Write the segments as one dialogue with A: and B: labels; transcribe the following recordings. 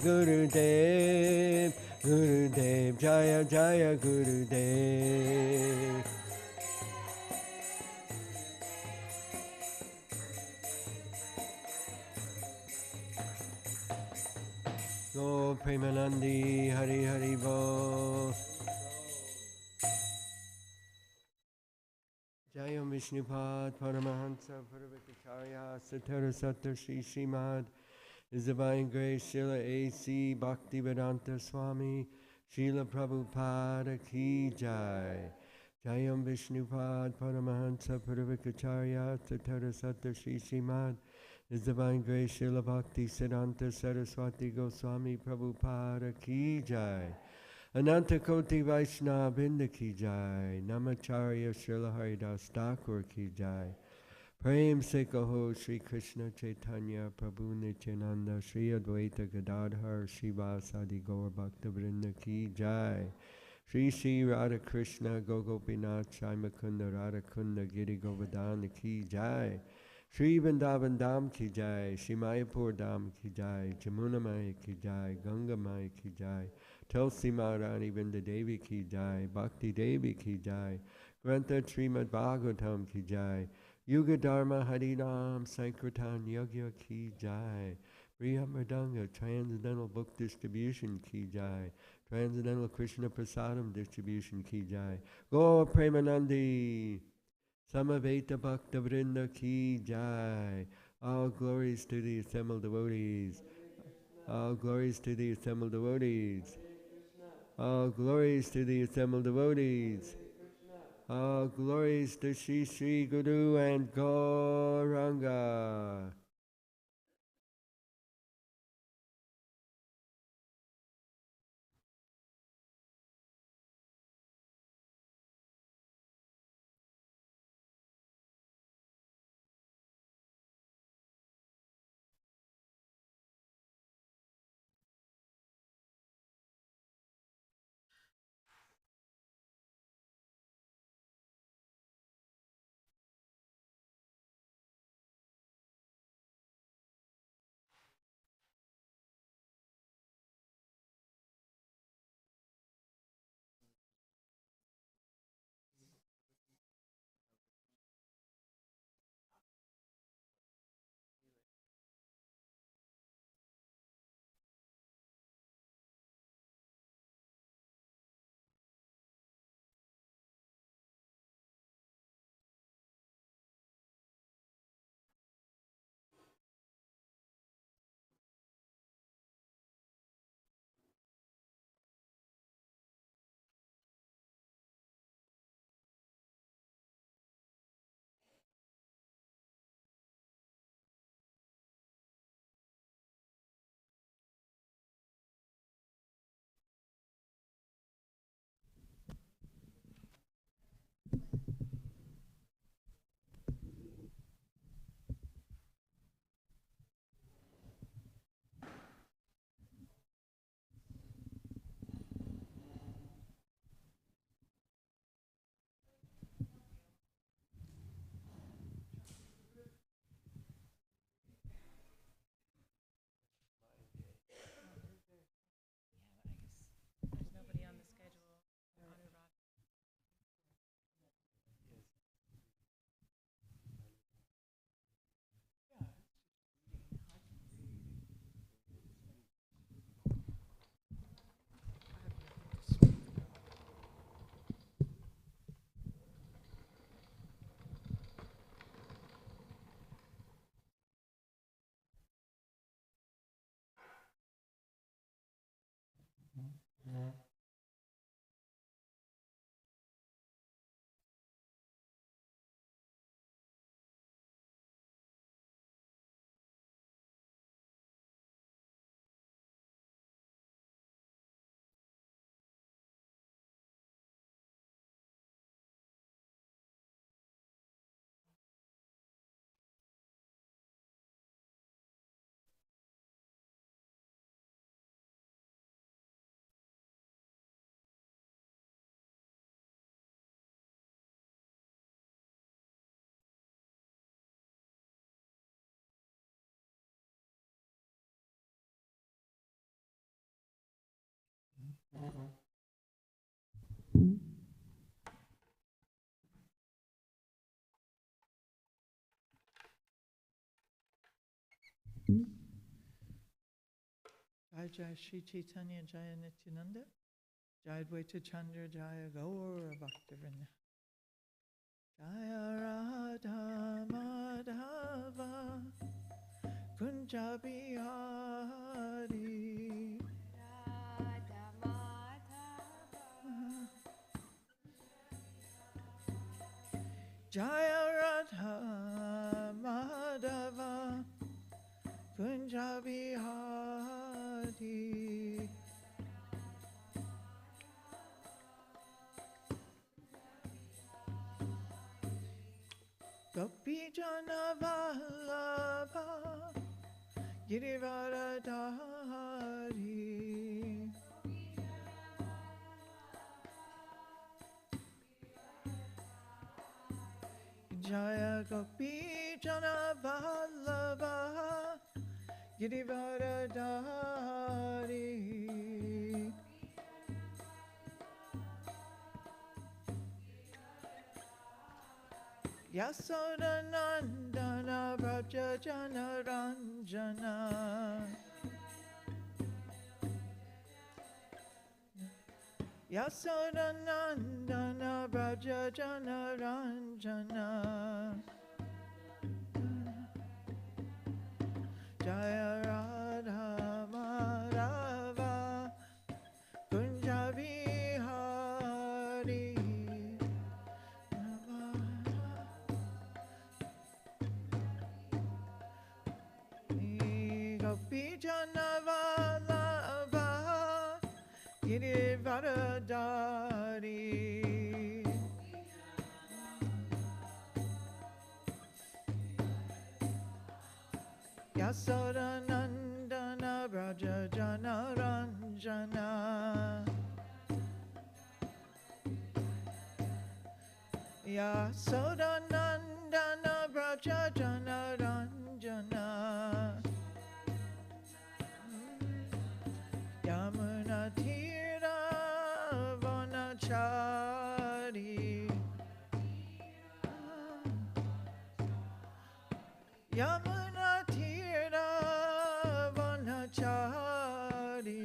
A: Gurudev, Gurudev, Jaya Jaya Gurudev. Go Premanandi, Hari Hari Bo. Jayam Vishnupad, Paramahansa, Purvakacharya, Satara Satar Shri Srimad, His Divine Grace, Srila A.C. Bhaktivedanta Swami, Srila Prabhupada Ki Jai. Jayam Vishnupad, Paramahansa, Purvakacharya, Satara Satar Shri Srimad, His Divine Grace, Srila Bhakti Siddhanta Saraswati Goswami Prabhupada Ki Jai. Ananta Koti Vaishnava Binda Ki Jai. Namacharya Srila Haridas Thakur Ki Jai. Prem Se Kaho Shri Krishna Chaitanya Prabhu Nityananda Shri Advaita Gadadhar Srivasadi Gaur Bhakta Vrinda Ki Jai. Shri Shri Radha Krishna Gogopinath Shai Mukunda Radha Kunda Giri Govardhana Ki Jai. Shri Vrindavan Dham Ki Jai. Shri Mayapur Dham Ki Jai. Jamuna Maya Ki Jai. Ganga Maya Ki Jai. Tulsi Maharani Vrinda Devi Ki Jai. Bhakti Devi Ki Jai. Grantha Srimad Bhagavatam Ki Jai. Yuga Dharma Harinam Sankirtan Yagya Ki Jai. Mridanga Transcendental Book Distribution Ki Jai. Transcendental Krishna Prasadam Distribution Ki Jai. Gaur Premanandi. Samaveta Bhakta Vrinda Ki Jai. All glories to the assembled devotees. All glories to the assembled devotees. All glories to the assembled devotees. All glories to Sri Sri Guru and Gauranga.
B: Jai Jai Shri Chaitanya Jaya Nityananda Jai Advaita Chandra Jaya Gaura Bhaktivinoda Jaya Radha Madhava Kunja Bihari
C: Radha Madhava
B: Jaya Radha Madhava Kunja Bihari Gopi Jana Vallabha Girivaradhari Jaya Gopi Jana Vallabha Girivaradhari Yasoda Nandana Vraja Jana Ranjana Yasoda Nandana Vraja Jana Ranjana Jaya Radha Madhava Kunja Bihari Gopi Jana Vallabha Girivaradhari Yasoda Nandana Vraja Jana Ranjana Yasoda Nandana Vraja Jana Ranjana Yamuna Tira Vanachari Yamuna Tira Vanachari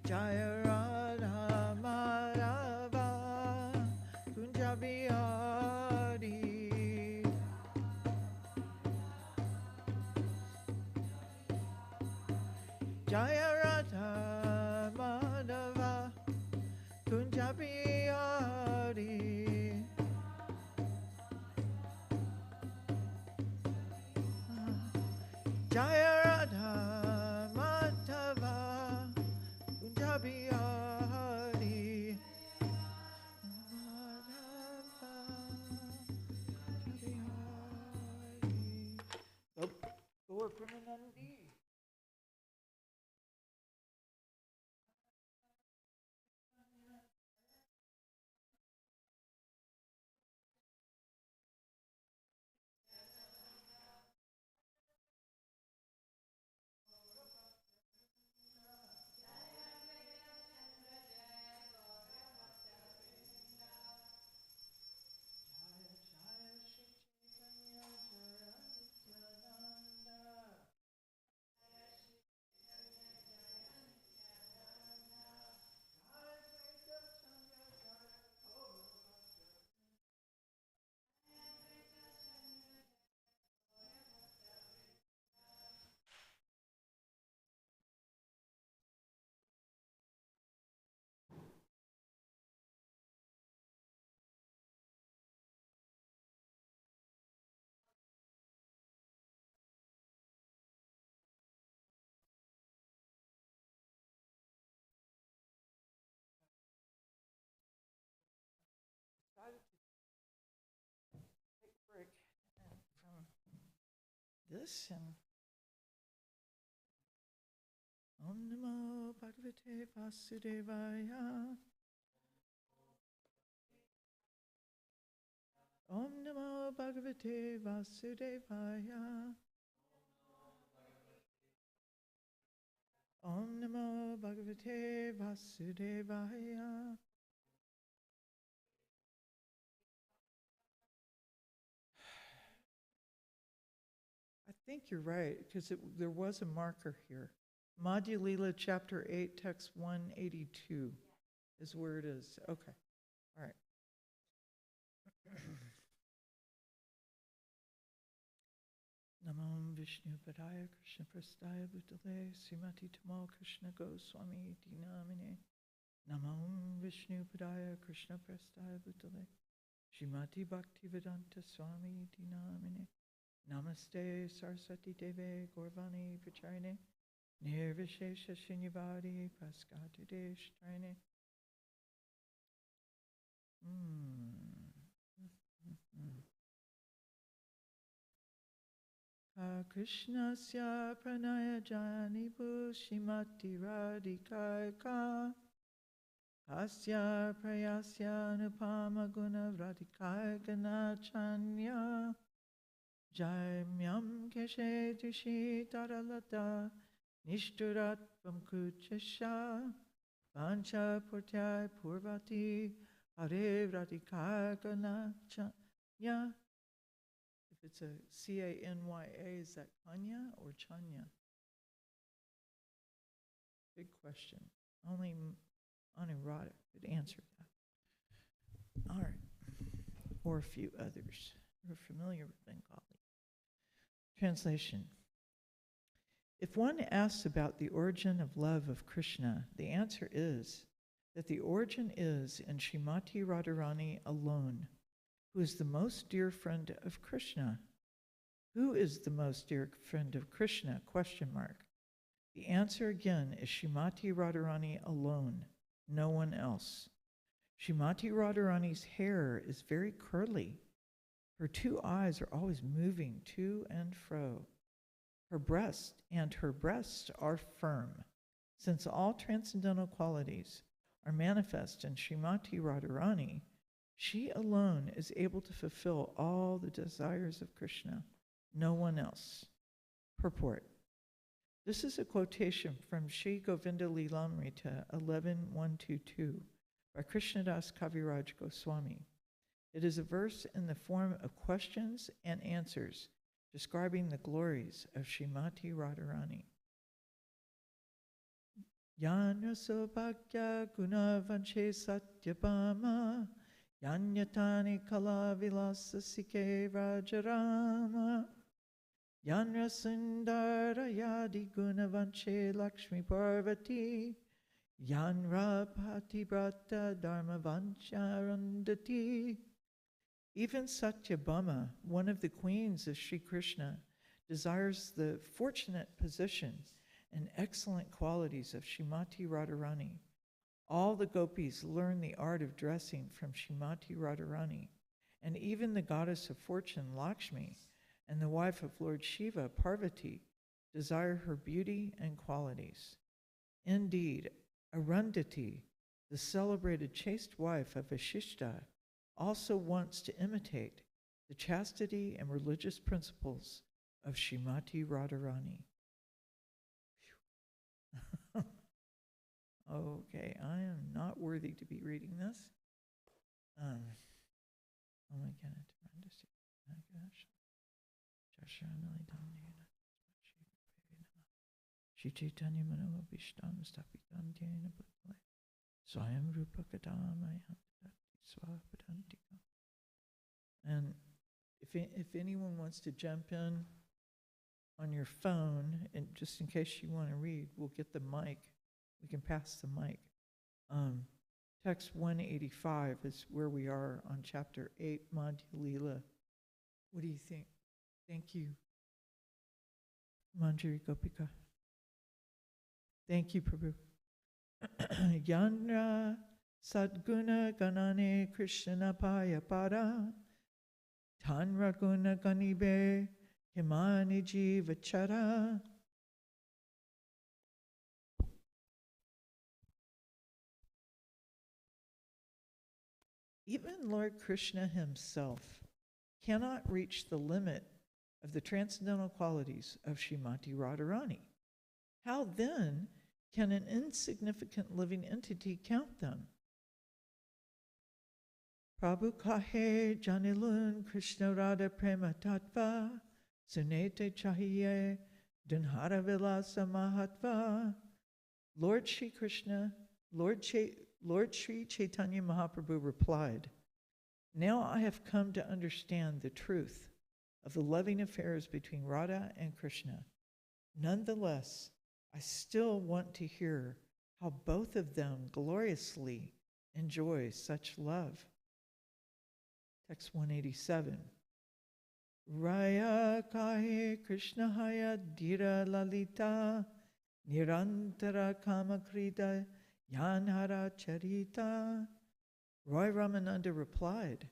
B: Jaya Radha Madhava Kunja Bihari Jaya Radha Madhava Kunja Bihari Jaya Radha Madhava Kunja Bihari Madhava Kunja Bihari Gaur Premanandi Jaya Shri Chaitanya Jaya Nityananda Decided to take a break from this and Om Namo Bhagavate Vasudevaya Om Namo Bhagavate Vasudevaya Om Namo Bhagavate Vasudevaya. I think you're right, because there was a marker here. Madhya Lila, chapter 8, text 182 is where it is. Okay, all right. Namo Vishnu Padaya Krishna Prastaya Bhutale Srimati Tamal Krishna Goswami Dinamine. Namo Vishnu Padaya Krishna Prastaya Bhutale Srimati Bhaktivedanta Swami Dinamine. Namaste Saraswati Deve Gaurvani Pracharine Nirvishesha Shunyavadi Paskati Deshtrine. Krishnasya Pranaya Janibu Shimati Radhikaika Asya Prayasya Nupama Guna Radhikaika Nachanya Jaimyam Keshe Dishi Taralata Nishturat Vamkuchasha Vancha Purtyai Purvati Hare Radhikaika Nachanya. If it's a C-A-N-Y-A, is that Kanya or Chanya? Big question. Only Anuradha could answer that. All right. Or a few others who are familiar with Bengali. Translation. If one asks about the origin of love of Krishna, the answer is that the origin is in Srimati Radharani alone, who is the most dear friend of Krishna. Who is the most dear friend of Krishna? Question mark. The answer again is Srimati Radharani alone, no one else. Srimati Radharani's hair is very curly. Her two eyes are always moving to and fro. Her breasts are firm. Since all transcendental qualities are manifest in Srimati Radharani, she alone is able to fulfill all the desires of Krishna, no one else. Purport. This is a quotation from Sri Govinda Lilamrita 11.122 by Krishnadas Kaviraj Goswami. It is a verse in the form of questions and answers describing the glories of Srimati Radharani. Yanya Sobhagya Gunavanche Satyabhama Yanyatani Kala Vilasa Sike Rajarama Yanra Sundara Yadi Gunavanche Lakshmi Parvati Yanra Patibrata Dharma Vancharandati. Even Satyabhama, one of the queens of Sri Krishna, desires the fortunate position and excellent qualities of Srimati Radharani. All the gopis learn the art of dressing from Srimati Radharani, and even the goddess of fortune, Lakshmi, and the wife of Lord Shiva, Parvati, desire her beauty and qualities. Indeed, Arundhati, the celebrated chaste wife of Vasishtha, also wants to imitate the chastity and religious principles of Srimati Radharani. Okay, I am not worthy to be reading this. Oh my And if anyone wants to jump in on your phone, and just in case you want to read, we'll get the mic. We can pass the mic. Text 185 is where we are on chapter 8, Madhya Lila. What do you think? Thank you. Manjari Gopika. Thank you, Prabhu. Yanra Sadguna Ganane Krishna Paya Pada Tanra Guna Ganibe Himani Jivachara. Even Lord Krishna himself cannot reach the limit of the transcendental qualities of Srimati Radharani. How then Can an insignificant living entity count them? Prabhu kahe janilun Krishna Radha prema tattva sunete chahiye dunhara vilasa mahatva. Lord Sri Krishna, Lord Sri Chaitanya Mahaprabhu replied, "Now I have come to understand the truth of the loving affairs between Radha and Krishna. Nonetheless, I still want to hear how both of them gloriously enjoy such love." Text 187. Raya kahe Krishna haya dira lalita nirantara kamakrita yanhara charita. Roy Ramananda replied,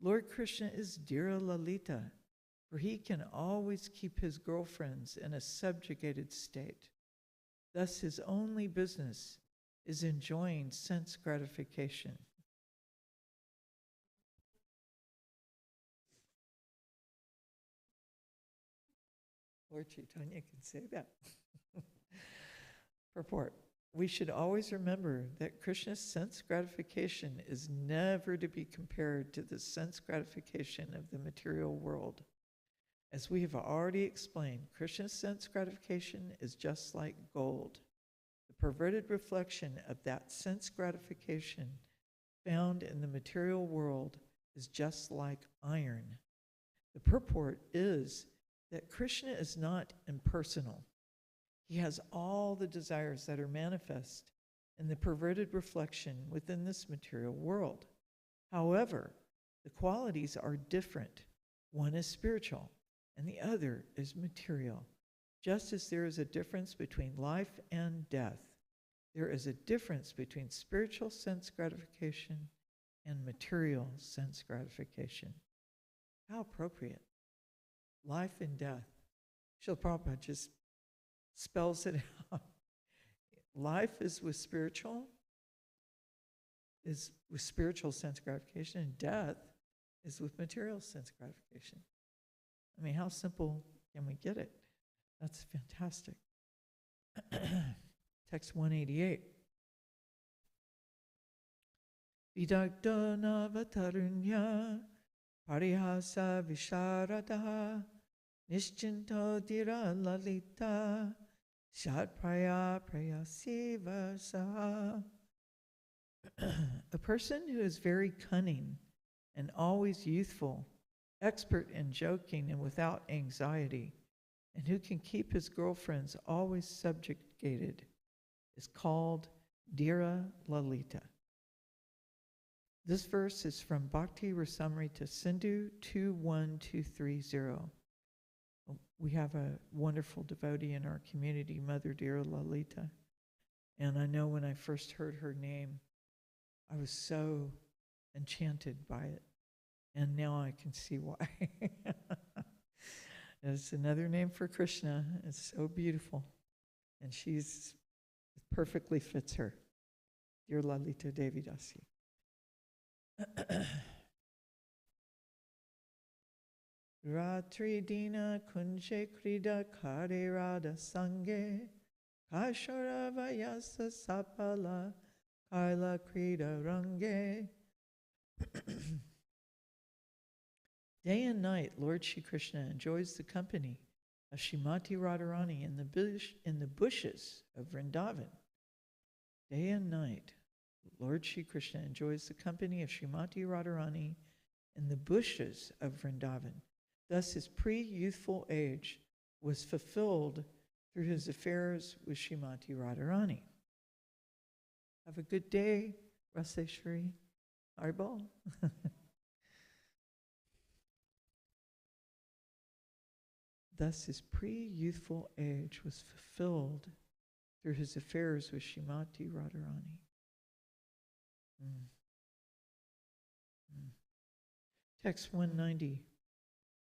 B: "Lord Krishna is Dira Lalita, for he can always keep his girlfriends in a subjugated state. Thus his only business is enjoying sense gratification." Lord Chaitanya can say that. Purport. We should always remember that Krishna's sense gratification is never to be compared to the sense gratification of the material world. As we have already explained, Krishna's sense gratification is just like gold. The perverted reflection of that sense gratification found in the material world is just like iron. The purport is that Krishna is not impersonal. He has all the desires that are manifest in the perverted reflection within this material world. However, the qualities are different. One is spiritual and the other is material. Just as there is a difference between life and death, there is a difference between spiritual sense gratification and material sense gratification. How appropriate. Life and death. Srila Prabhupada just spells it out. Life is with spiritual sense gratification, and death is with material sense gratification. I mean, how simple can we get it? That's fantastic. Text 188. Vidagdo navatarunya parihasa visharadaha nischinto dira lalita shatpraya prayasiva saha. A person who is very cunning and always youthful, expert in joking and without anxiety, and who can keep his girlfriends always subjugated, is called Dira Lalita. This verse is from Bhakti Rasamrita Sindhu 21230. We have a wonderful devotee in our community, Mother Dira Lalita. And I know when I first heard her name, I was so enchanted by it. And now I can see why. It's another name for Krishna. It's so beautiful. And it perfectly fits her. Dear Lalita Devi Dasi. Ratri Dina Kunje Krida Kare Radha Sange Kashara Vayasa Sapala Kaila Krida Range. Day and night, Lord Shri Krishna enjoys the company of Srimati Radharani in the bushes of Vrindavan. Day and night, Lord Shri Krishna enjoys the company of Srimati Radharani in the bushes of Vrindavan. Thus, his pre-youthful age was fulfilled through his affairs with Srimati Radharani. Have a good day, Raseshwari. Haribol. Thus, his pre-youthful age was fulfilled through his affairs with Srimati Radharani. Text 190.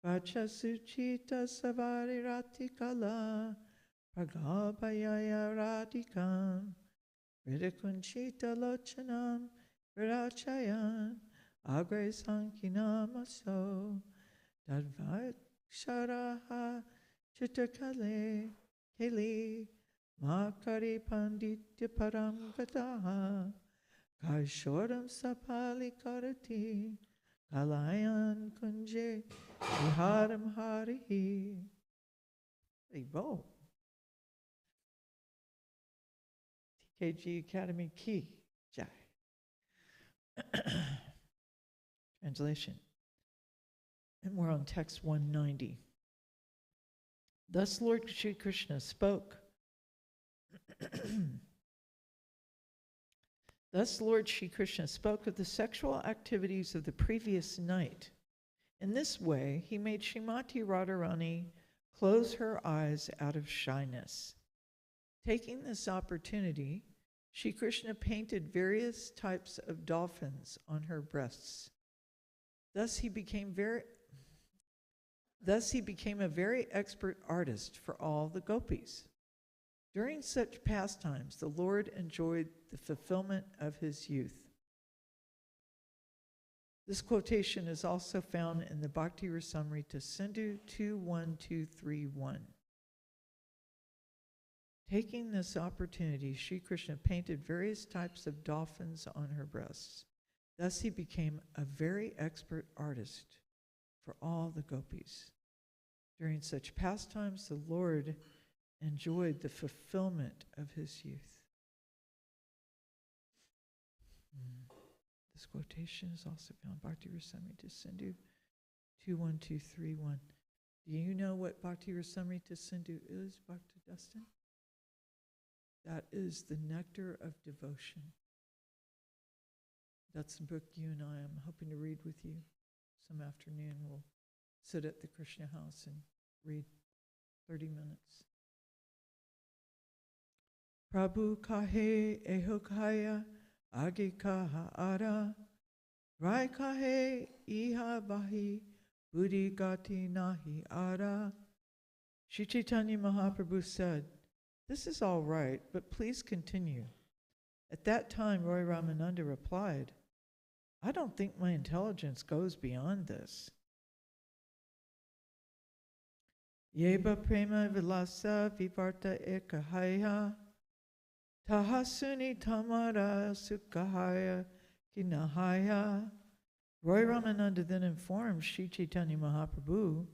B: Vacha suchita savari ratikala pragabhayaya radikam ridakunchita lochanam virachayan agre sankinamaso dadvat Sharaha Chittakale Kali Makari Panditya Parangataha Kaishoram Sapali Karati Kalayan Kunje Viharam Harihi. Evo. TKG Academy Key. Jai. Translation. And we're on text 190. Thus Lord Shri Krishna spoke. Thus Lord Shri Krishna spoke of the sexual activities of the previous night. In this way, he made Srimati Radharani close her eyes out of shyness. Taking this opportunity, Shri Krishna painted various types of dolphins on her breasts. Thus he became a very expert artist for all the gopis. During such pastimes, the Lord enjoyed the fulfillment of his youth. This quotation is also found in the Bhakti Rasamrita Sindhu 21231. Taking this opportunity, Sri Krishna painted various types of dolphins on her breasts. Thus he became a very expert artist for all the gopis. During such pastimes, the Lord enjoyed the fulfillment of his youth. This quotation is also found in Bhakti Rasamrita Sindhu 21231. Do you know what Bhakti Rasamrita Sindhu is, Bhakti Dustin? That is the nectar of devotion. That's the book you and I am hoping to read with you some afternoon. We'll sit at the Krishna house and read 30 minutes. Prabhu kahe ehokaya age kaha ara rai kahe iha bahi buddhi gati nahi ara. Shri Chaitanya Mahaprabhu said, "This is all right, but please continue." At that time, Roy Ramananda replied, "I don't think my intelligence goes beyond this." Yeba prema vilasa vivarta ekahaya tahasuni tamara sukhaya kinahaya. Roy Ramananda then informed Sri Chaitanya Mahaprabhu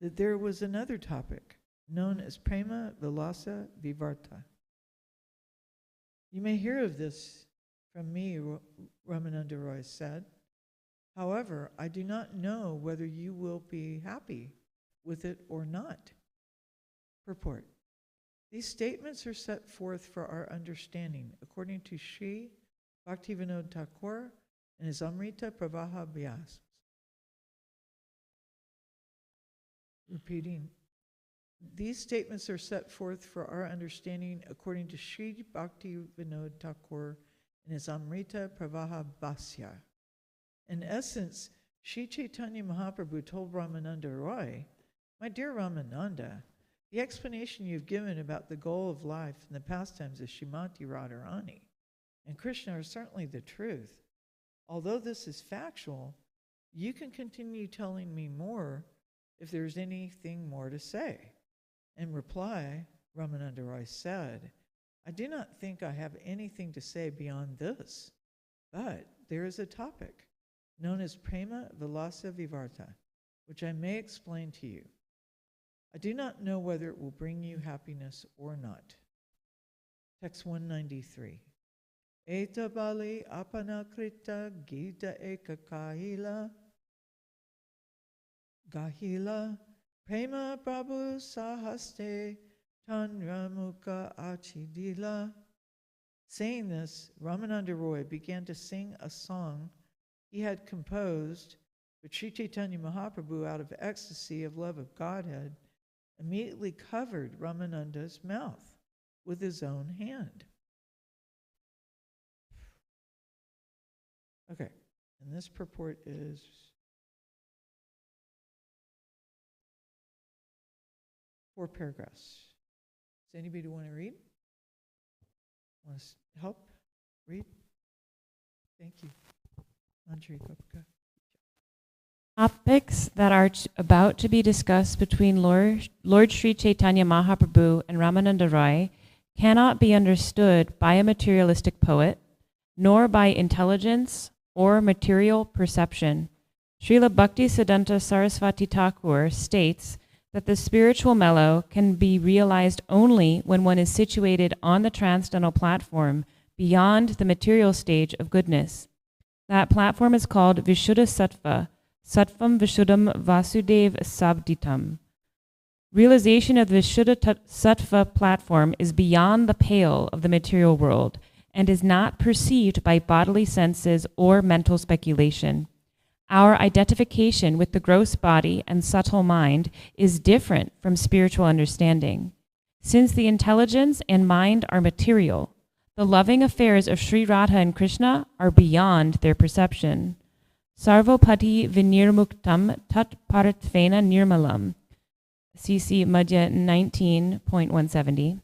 B: that there was another topic known as prema vilasa vivarta. You may hear of this from me, Ramananda Roy said. However, I do not know whether you will be happy with it or not. Purport. These statements are set forth for our understanding according to Sri Bhaktivinoda Thakur and his Amrita Pravaha Vyas. Repeating. These statements are set forth for our understanding according to Sri Bhaktivinoda Thakur and his Amrita Pravaha Bhasya. In essence, Sri Chaitanya Mahaprabhu told Ramananda Roy, "My dear Ramananda, the explanation you've given about the goal of life and the pastimes of Srimati Radharani and Krishna are certainly the truth. Although this is factual, you can continue telling me more if there's anything more to say." In reply, Ramananda Roy said, "I do not think I have anything to say beyond this, but there is a topic known as prema vilasa vivarta, which I may explain to you. I do not know whether it will bring you happiness or not." Text 193. Eta bali apanakrita gita eka gahila prema prabhu sahaste tanramukha achidila. Saying this, Ramananda Roy began to sing a song he had composed, but Sri Chaitanya Mahaprabhu, out of ecstasy of love of Godhead, immediately covered Ramananda's mouth with his own hand. Okay, and this purport is four paragraphs. Does anybody want to read? Want to help? Read? Thank you. Manjari Gopika.
D: Topics that are about to be discussed between Lord Sri Chaitanya Mahaprabhu and Ramananda Roy cannot be understood by a materialistic poet, nor by intelligence or material perception. Srila Bhaktisiddhanta Saraswati Thakur states that the spiritual mellow can be realized only when one is situated on the transcendental platform beyond the material stage of goodness. That platform is called Vishuddha Sattva, Sattvam Vishuddham Vasudev Sabditam. Realization of the Vishuddha Sattva platform is beyond the pale of the material world and is not perceived by bodily senses or mental speculation. Our identification with the gross body and subtle mind is different from spiritual understanding. Since the intelligence and mind are material, the loving affairs of Sri Radha and Krishna are beyond their perception. Sarvopati vinirmuktam tat paratvena nirmalam. CC Madhya 19.170.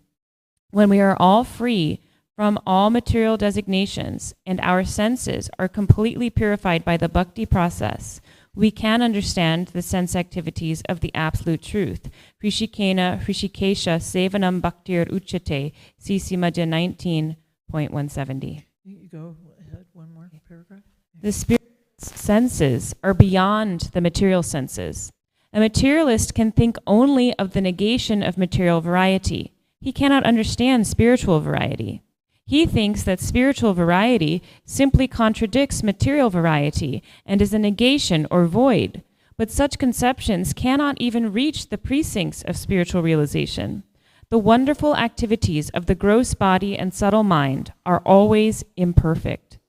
D: When we are all free from all material designations and our senses are completely purified by the bhakti process, we can understand the sense activities of the absolute truth. Hrishikena Hrishikesha Sevanam Bhaktir Uchate, CC Madhya 19.170.
B: You go ahead, one more paragraph.
D: The spirit's senses are beyond the material senses. A materialist can think only of the negation of material variety. He cannot understand spiritual variety. He thinks that spiritual variety simply contradicts material variety and is a negation or void. But such conceptions cannot even reach the precincts of spiritual realization. The wonderful activities of the gross body and subtle mind are always imperfect.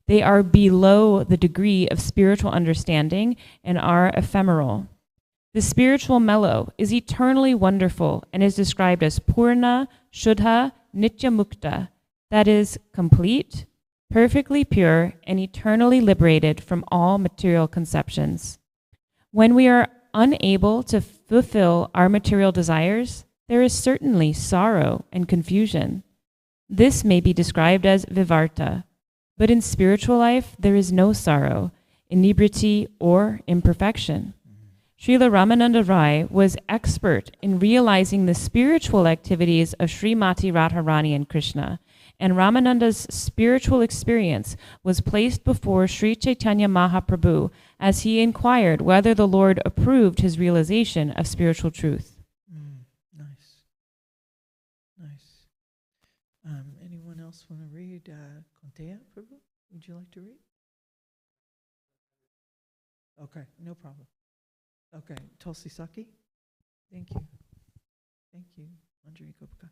D: They are below the degree of spiritual understanding and are ephemeral. The spiritual mellow is eternally wonderful and is described as Purna, Shuddha, Nitya Mukta, that is, complete, perfectly pure, and eternally liberated from all material conceptions. When we are unable to fulfill our material desires, there is certainly sorrow and confusion. This may be described as vivarta, but in spiritual life there is no sorrow, inebriety, or imperfection. Srila Ramananda Rai was expert in realizing the spiritual activities of Srimati Radharani and Krishna, and Ramananda's spiritual experience was placed before Sri Chaitanya Mahaprabhu as he inquired whether the Lord approved his realization of spiritual truth.
B: Nice. Nice. Anyone else want to read Konteya, Prabhu? Would you like to read? Okay, no problem. Okay, Tulsi Saki. Thank you. Thank you, Manjari Gupta.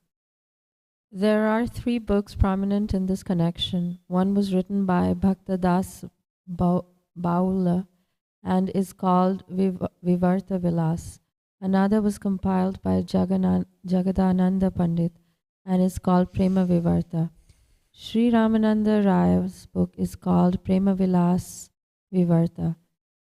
E: There are 3 books prominent in this connection. One was written by Bhaktadas Baula and is called Vivarta Vilas. Another was compiled by Jagadananda Pandit and is called Prema Vivarta. Sri Ramananda Rai's book is called Prema Vilas Vivarta.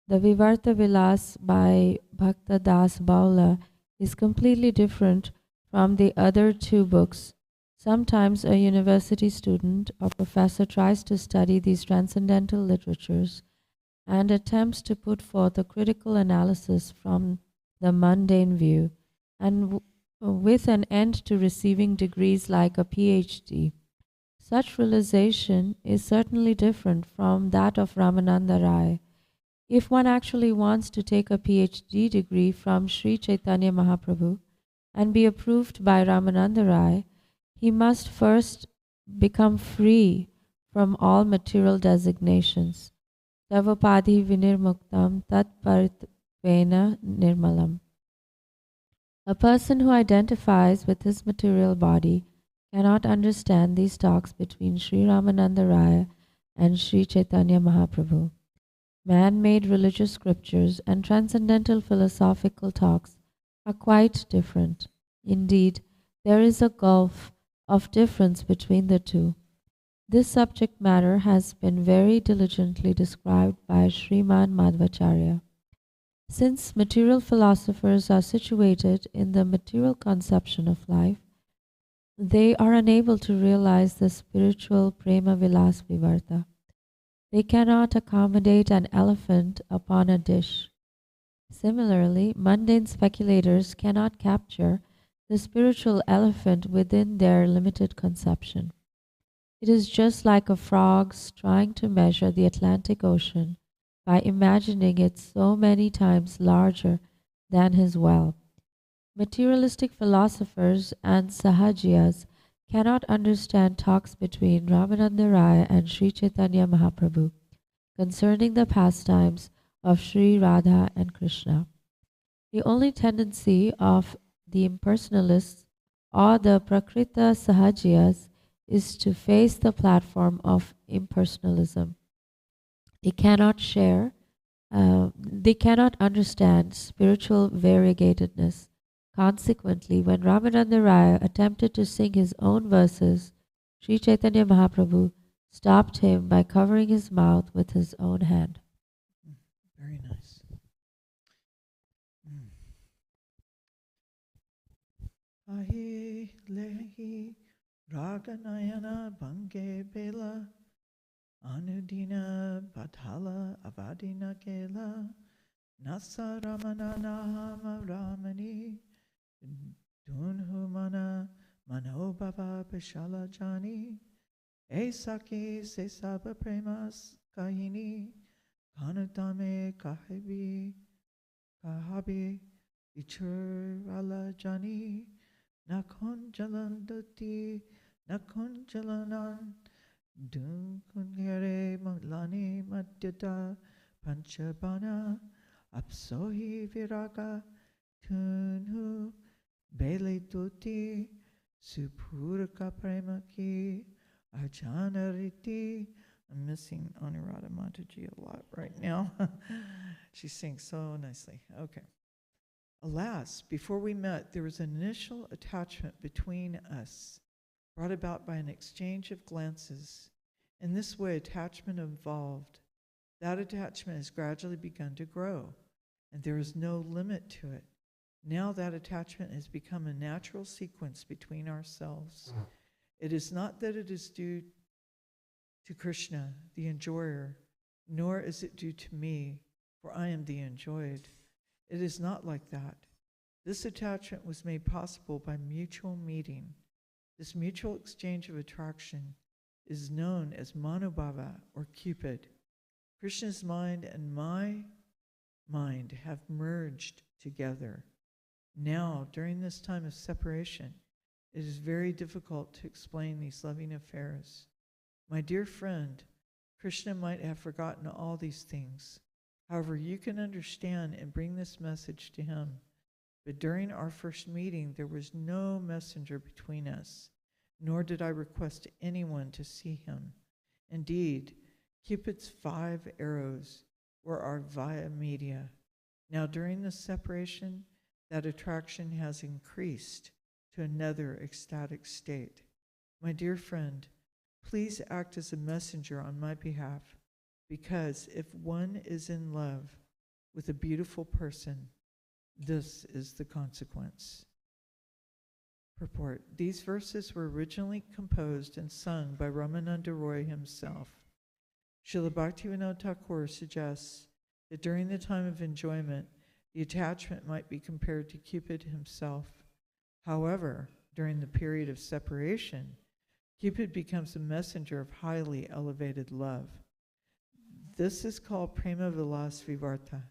E: The Vivarta Vilas by Bhakta Das Baula is completely different from the other 2 books. Sometimes a university student or professor tries to study these transcendental literatures and attempts to put forth a critical analysis from the mundane view, and with an end to receiving degrees like a PhD. Such realization is certainly different from that of Ramananda Rai. If one actually wants to take a PhD degree from Sri Chaitanya Mahaprabhu and be approved by Ramananda Rai, he must first become free from all material designations. Savapadi vinirmuktam tat paratvena nirmalam. A person who identifies with his material body cannot understand these talks between Sri Ramananda Rai and Sri Chaitanya Mahaprabhu. Man-made religious scriptures and transcendental philosophical talks are quite different. Indeed, there is a gulf of difference between the 2. This subject matter has been very diligently described by Sriman Madhvacharya. Since material philosophers are situated in the material conception of life, they are unable to realize the spiritual Prema Vilas Vivarta. They cannot accommodate an elephant upon a dish. Similarly, mundane speculators cannot capture the spiritual elephant within their limited conception. It is just like a frog's trying to measure the Atlantic Ocean by imagining it so many times larger than his well. Materialistic philosophers and Sahajiyas cannot understand talks between Ramananda Raya and Sri Chaitanya Mahaprabhu concerning the pastimes of Sri Radha and Krishna. The only tendency of the impersonalists or the Prakrita Sahajiyas is to face the platform of impersonalism. They cannot they cannot understand spiritual variegatedness. Consequently, when Ramananda Raya attempted to sing his own verses, Sri Chaitanya Mahaprabhu stopped him by covering his mouth with his own hand.
B: Very nice. Ahi lehi raganayana bange bela anudina badhala avadina kela nasa ramana nahama ramani dunhumana manobhava pishala jani esaki se saba premas kahini kanutame kahabi ichurala jani nakon jalandati nakon jalanan dunkungere malani madyata panchabana apsohi viraga tunhu bele tuti supuraka premaki arjanariti. I'm missing Anuradha Mataji a lot right now. She sings so nicely. Okay. Alas, before we met, there was an initial attachment between us, brought about by an exchange of glances. In this way, attachment evolved. That attachment has gradually begun to grow, and there is no limit to it. Now that attachment has become a natural sequence between ourselves. It is not that it is due to Krishna, the enjoyer, nor is it due to me, for I am the enjoyed. It is not like that. This attachment was made possible by mutual meeting. This mutual exchange of attraction is known as Manobhava or Cupid. Krishna's mind and my mind have merged together. Now, during this time of separation, it is very difficult to explain these loving affairs. My dear friend, Krishna might have forgotten all these things. However, you can understand and bring this message to him. But during our first meeting, there was no messenger between us, nor did I request anyone to see him. Indeed, Cupid's 5 arrows were our via media. Now, during this separation, that attraction has increased to another ecstatic state. My dear friend, please act as a messenger on my behalf, because if one is in love with a beautiful person, this is the consequence. Purport. These verses were originally composed and sung by Ramananda Roy himself. Srila Bhaktivinoda Thakur suggests that during the time of enjoyment, the attachment might be compared to Cupid himself. However, during the period of separation, Cupid becomes a messenger of highly elevated love. This is called Prema Vilas Vivarta.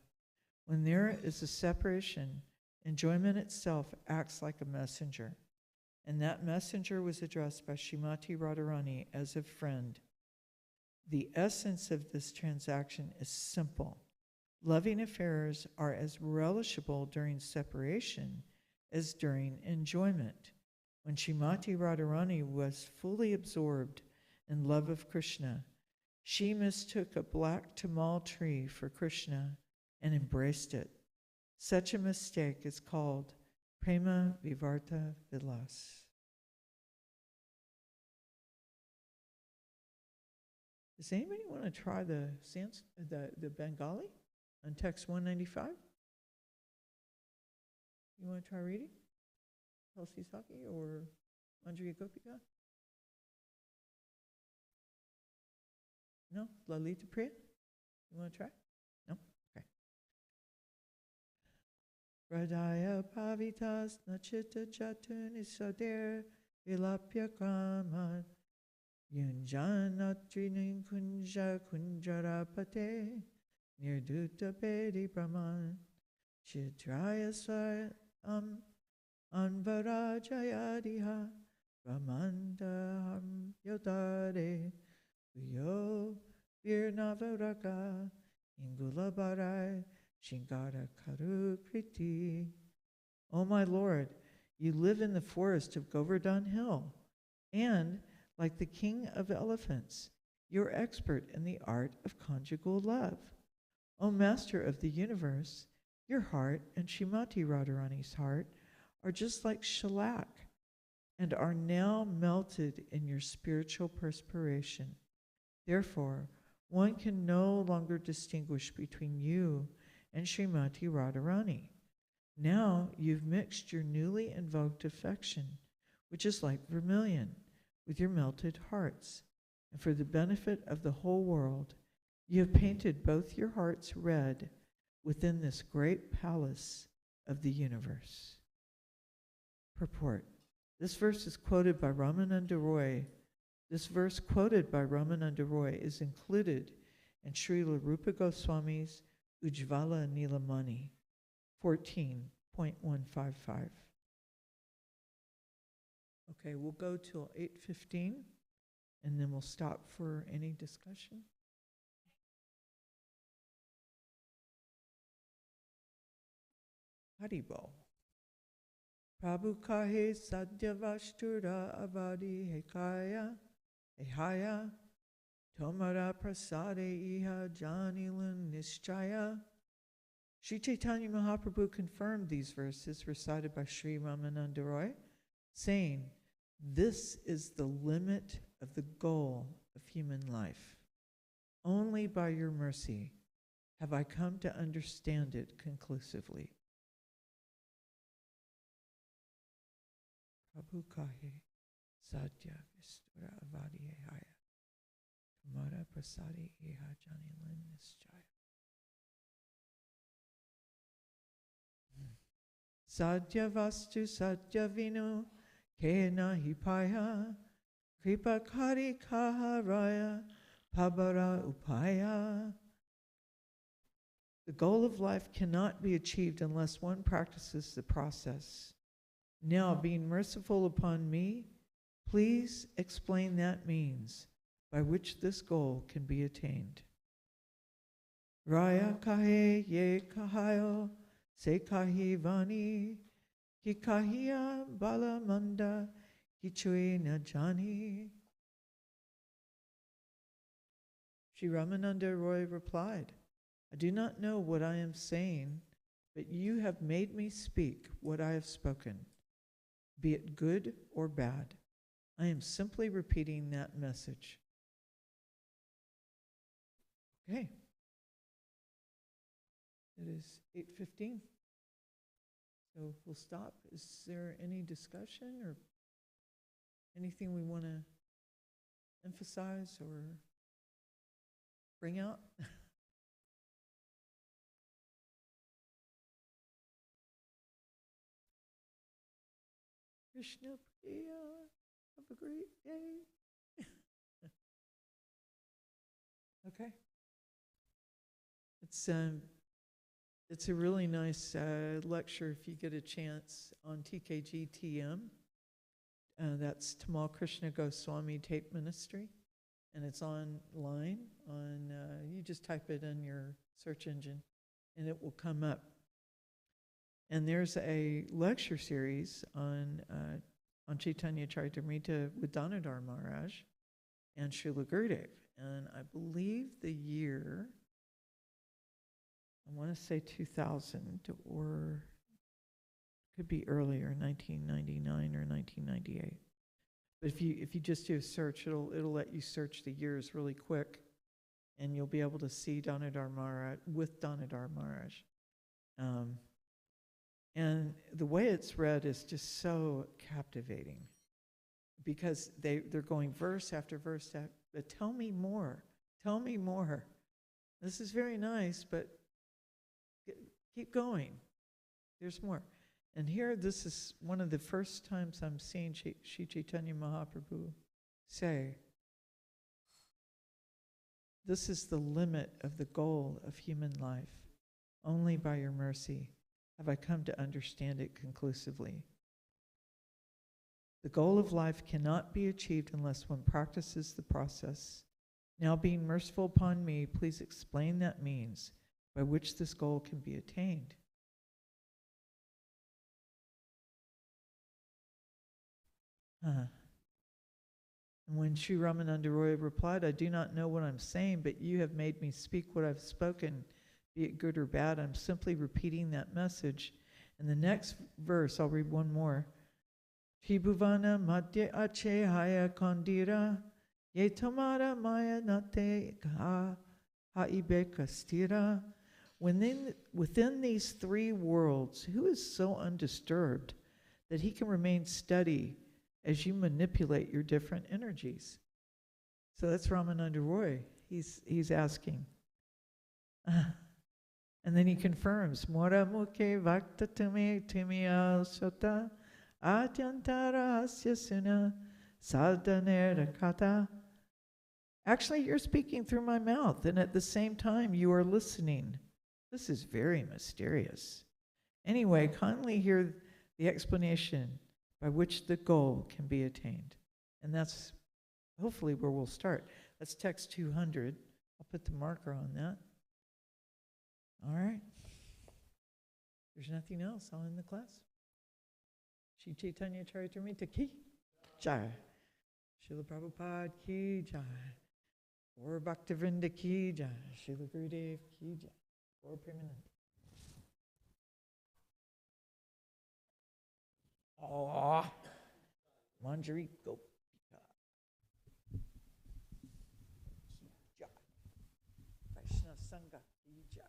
B: When there is a separation, enjoyment itself acts like a messenger. And that messenger was addressed by Srimati Radharani as a friend. The essence of this transaction is simple. Loving affairs are as relishable during separation as during enjoyment. When Srimati Radharani was fully absorbed in love of Krishna, she mistook a black tamal tree for Krishna and embraced it. Such a mistake is called Prema Vivarta Vilas. Does anybody want to try the Bengali on text 195? You want to try reading? Tulsi Saki or Andrea Gopika? No? Lalita Priya? You want to try? No? Okay. Radaya pavitas nachita jatun isader ilapya kramat yunjanatrini kunja kunjarapate nirduta pedi brahman chidraya swayam anvarajayadiha brahmandaham yodare yo virnavaraka ingulabarai shingara karu kriti. O my Lord, you live in the forest of Govardhan Hill, and, like the king of elephants, you're expert in the art of conjugal love. O Master of the universe, your heart and Srimati Radharani's heart are just like shellac and are now melted in your spiritual perspiration. Therefore, one can no longer distinguish between you and Srimati Radharani. Now you've mixed your newly invoked affection, which is like vermilion, with your melted hearts, and for the benefit of the whole world, you have painted both your hearts red within this great palace of the universe. Purport. This verse is quoted by Ramananda Roy. This verse quoted by Ramananda Roy is included in Srila Rupa Goswami's Ujjvala Nilamani 14.155. Okay, we'll go till 8:15 and then we'll stop for any discussion. Haribol. Prabhu kahe sadyavashtura avadi hekaya ehaya tomara prasade iha janilun nischaya. Sri Chaitanya Mahaprabhu confirmed these verses recited by Sri Ramananda Roy, saying, "This is the limit of the goal of human life. Only by your mercy have I come to understand it conclusively." Prabhu kahe sadhya vistura avadi ehaya kamara prasadi eha janilin nischaya. Sadhya vastu sadhya vinu kena hipaya kripa kari kaharaya pabara upaya. The goal of life cannot be achieved unless one practices the process. Now, being merciful upon me, please explain that means by which this goal can be attained. Raya kahe ye kahayo se kahi vani ki kahiya balamanda kichui na jani. Sri Ramananda Roy replied, "I do not know what I am saying, but you have made me speak what I have spoken. Be it good or bad, I am simply repeating that message." Okay. It is 8:15. So we'll stop. Is there any discussion or anything we want to emphasize or bring out? Krishna Priya, have a great day. Okay. It's a really nice lecture if you get a chance on TKGTM. That's Tamal Krishna Goswami Tape Ministry, and it's online. You just type it in your search engine, and it will come up. And there's a lecture series on Chaitanya Charitamrita with Damodar Maharaj and Srila Gurudev. And I believe the year, I want to say 2000, or could be earlier, 1999 or 1998. But if you just do a search, it'll let you search the years really quick, and you'll be able to see Damodar Maharaj with Damodar Maharaj. And the way it's read is just so captivating, because they're going verse after verse, but tell me more, tell me more. This is very nice, but keep going. There's more. And here, this is one of the first times I'm seeing Shri Chaitanya Mahaprabhu say, this is the limit of the goal of human life. Only by your mercy have I come to understand it conclusively. The goal of life cannot be achieved unless one practices the process. Now, being merciful upon me, please explain that means by which this goal can be attained. And when Sri Ramananda Roy replied, I do not know what I'm saying, but you have made me speak what I've spoken, be it good or bad. I'm simply repeating that message. In the next verse, I'll read one more. Tribhuvana madhya ache haya kondira, ye tamara maya nate ha ibekastira. Within these three worlds, who is so undisturbed that he can remain steady as you manipulate your different energies? So that's Ramananda Roy. He's asking. And then he confirms, Mora mukhe vakta tume tumya sota atyantara asyasuna sadhanera kata. Actually, you're speaking through my mouth, and at the same time, you are listening. This is very mysterious. Anyway, kindly hear the explanation by which the goal can be attained. And that's hopefully where we'll start. That's text 200. I'll put the marker on that. All right. There's nothing else. I'll end the class. Shri Chaitanya Charitamrita ki jai. Srila Prabhupada ki jai. Or Bhaktivinoda ki jai. Srila Gurudev ki jai. Or Premananda. Oh, Manjari Gopika. Ki jai. Vaishnava Sangha ki jai.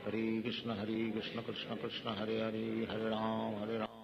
F: Krishna Krishna Hare Hare, Hare Ram, Hare Ram.